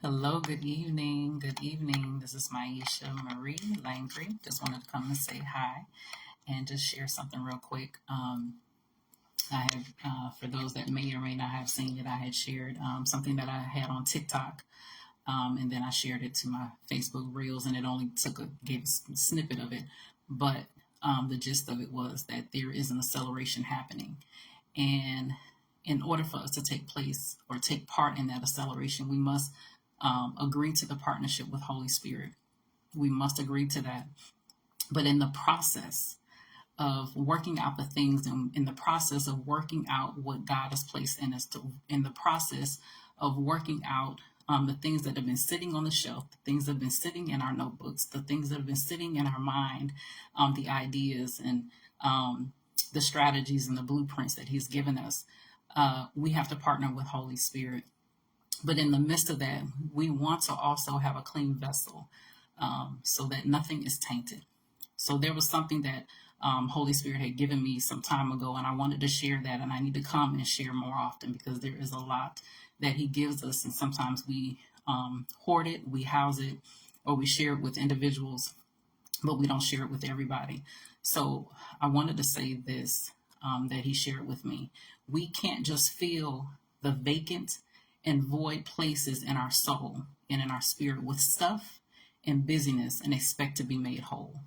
Hello, good evening. Good evening. This is Maisha Marie Langry. Just wanted to come and say hi and just share something real quick. I have, for those that may or may not have seen it, I had shared something that I had on TikTok, and then I shared it to my Facebook Reels, and it only gave a snippet of it, but the gist of it was that there is an acceleration happening, and in order for us to take place or take part in that acceleration, we must agree to the partnership with Holy Spirit. We must agree to that. But in the process of working out the things, and in the process of working out what God has placed in us, in the process of working out the things that have been sitting on the shelf, the things that have been sitting in our notebooks, the things that have been sitting in our mind, the ideas and the strategies and the blueprints that He's given us, we have to partner with Holy Spirit. But in the midst of that, we want to also have a clean vessel so that nothing is tainted. So there was something that Holy Spirit had given me some time ago, and I wanted to share that, and I need to come and share more often because there is a lot that He gives us, and sometimes we hoard it, we house it, or we share it with individuals, but we don't share it with everybody. So I wanted to say this that He shared with me. We can't just fill the vacant and void places in our soul and in our spirit with stuff and busyness and expect to be made whole.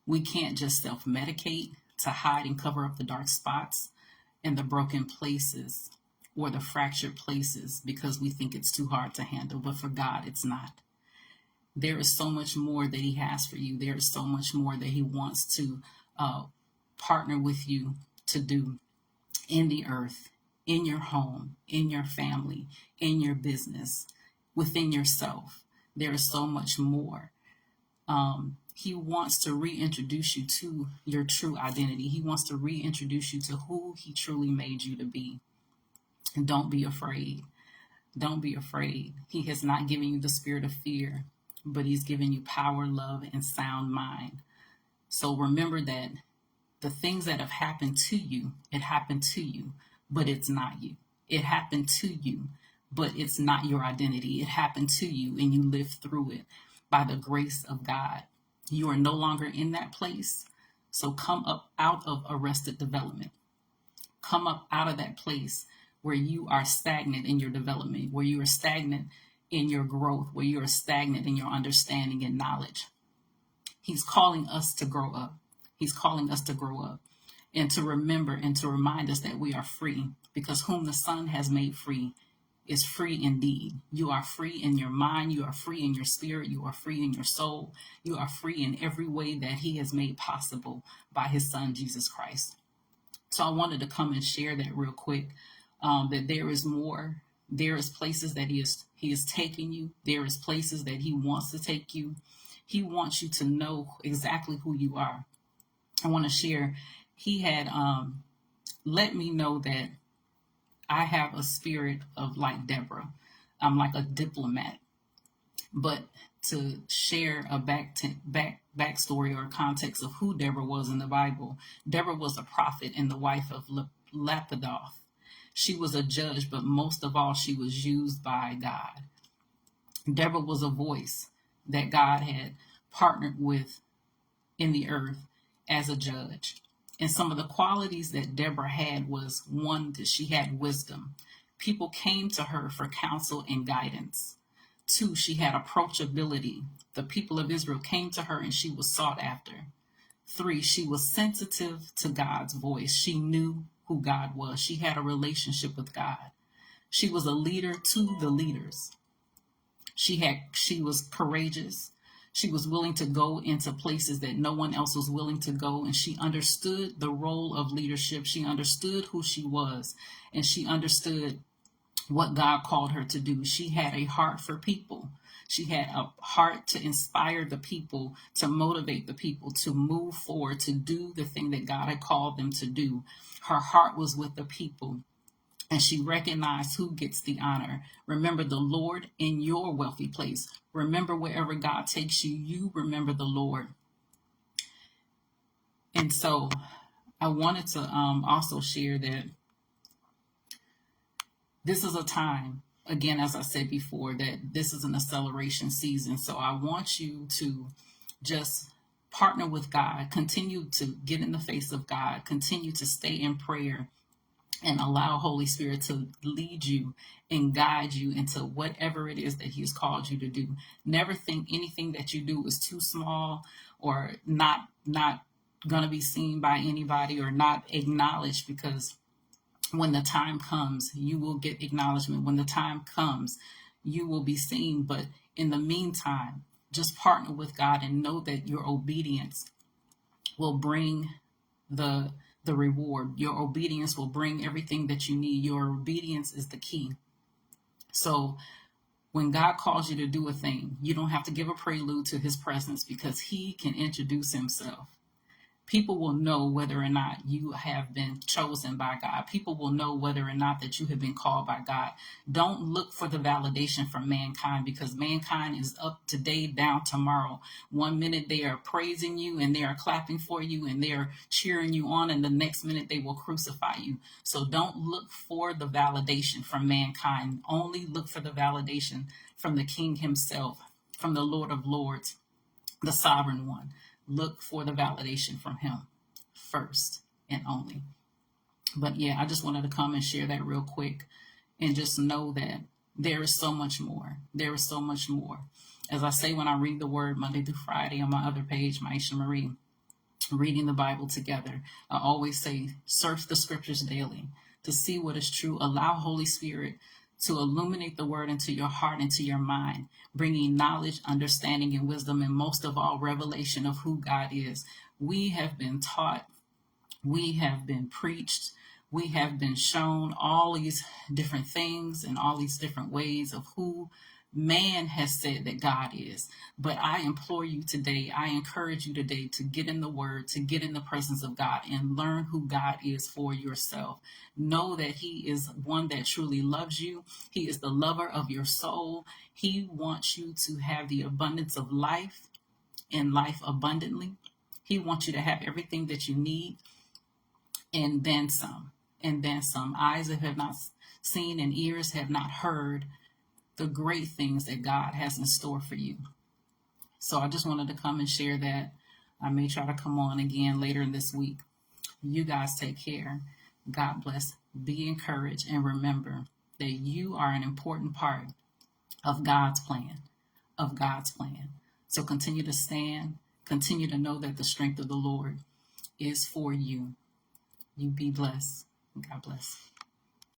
We can't just self-medicate to hide and cover up the dark spots and the broken places or the fractured places because we think it's too hard to handle. But for God, it's not. There is so much more that He has for you. There is so much more that He wants to partner with you to do in the earth, in your home, in your family, in your business, within yourself. There is so much more. He wants to reintroduce you to your true identity. He wants to reintroduce you to who He truly made you to be. And don't be afraid. Don't be afraid. He has not given you the spirit of fear, but He's given you power, love, and sound mind. So remember that the things that have happened to you, it happened to you, but it's not you. It happened to you, but it's not your identity. It happened to you, and you lived through it by the grace of God. You are no longer in that place. So come up out of arrested development. Come up out of that place where you are stagnant in your development, where you are stagnant in your growth, where you are stagnant in your understanding and knowledge. He's calling us to grow up. He's calling us to grow up and to remember and to remind us that we are free, because whom the Son has made free is free indeed. You are free in your mind. You are free in your spirit. You are free in your soul. You are free in every way that He has made possible by His Son, Jesus Christ. So I wanted to come and share that real quick, that there is more. There is places that He is taking you. There is places that He wants to take you. He wants you to know exactly who you are. I want to share, He had let me know that I have a spirit of like Deborah. I'm like a diplomat. But to share a backstory or context of who Deborah was in the Bible, Deborah was a prophet and the wife of Lapidoth. She was a judge, but most of all, she was used by God. Deborah was a voice that God had partnered with in the earth as a judge. And some of the qualities that Deborah had was, one, that she had wisdom. People came to her for counsel and guidance. Two, she had approachability. The people of Israel came to her and she was sought after. Three, she was sensitive to God's voice. She knew who God was. She had a relationship with God. She was a leader to the leaders. She was courageous. She was willing to go into places that no one else was willing to go, and she understood the role of leadership. She understood who she was, and she understood what God called her to do. She had a heart for people. She had a heart to inspire the people, to motivate the people, to move forward, to do the thing that God had called them to do. Her heart was with the people. And she recognized who gets the honor. Remember the Lord in your wealthy place. Remember wherever God takes you, you remember the Lord. And so I wanted to also share that this is a time again, as I said before, that this is an acceleration season. So I want you to just partner with God, continue to get in the face of God, continue to stay in prayer, and allow Holy Spirit to lead you and guide you into whatever it is that He's called you to do. Never think anything that you do is too small or not going to be seen by anybody or not acknowledged, because when the time comes, you will get acknowledgement. When the time comes, you will be seen. But in the meantime, just partner with God and know that your obedience will bring the reward. Your obedience will bring everything that you need. Your obedience is the key. So when God calls you to do a thing, you don't have to give a prelude to His presence, because He can introduce Himself. People will know whether or not you have been chosen by God. People will know whether or not that you have been called by God. Don't look for the validation from mankind, because mankind is up today, down tomorrow. One minute they are praising you and they are clapping for you and they are cheering you on, and the next minute they will crucify you. So don't look for the validation from mankind. Only look for the validation from the King Himself, from the Lord of Lords, the Sovereign One. Look for the validation from Him first and only. But yeah, I just wanted to come and share that real quick, and just know that there is so much more. There is so much more. As I say when I read the Word Monday through Friday on my other page, Maisha Marie, reading the Bible together, I always say, search the scriptures daily to see what is true. Allow Holy Spirit to illuminate the word into your heart, into your mind, bringing knowledge, understanding, and wisdom, and most of all, revelation of who God is. We have been taught, we have been preached, we have been shown all these different things and all these different ways of who man has said that God is. But I implore you today, I encourage you today to get in the Word, to get in the presence of God and learn who God is for yourself. Know that He is one that truly loves you. He is the lover of your soul. He wants you to have the abundance of life and life abundantly. He wants you to have everything that you need, and then some, and then some. Eyes that have not seen and ears have not heard the great things that God has in store for you. So I just wanted to come and share that. I may try to come on again later in this week. You guys take care. God bless. Be encouraged, and remember that you are an important part of God's plan, So continue to stand, continue to know that the strength of the Lord is for you. You be blessed. God bless.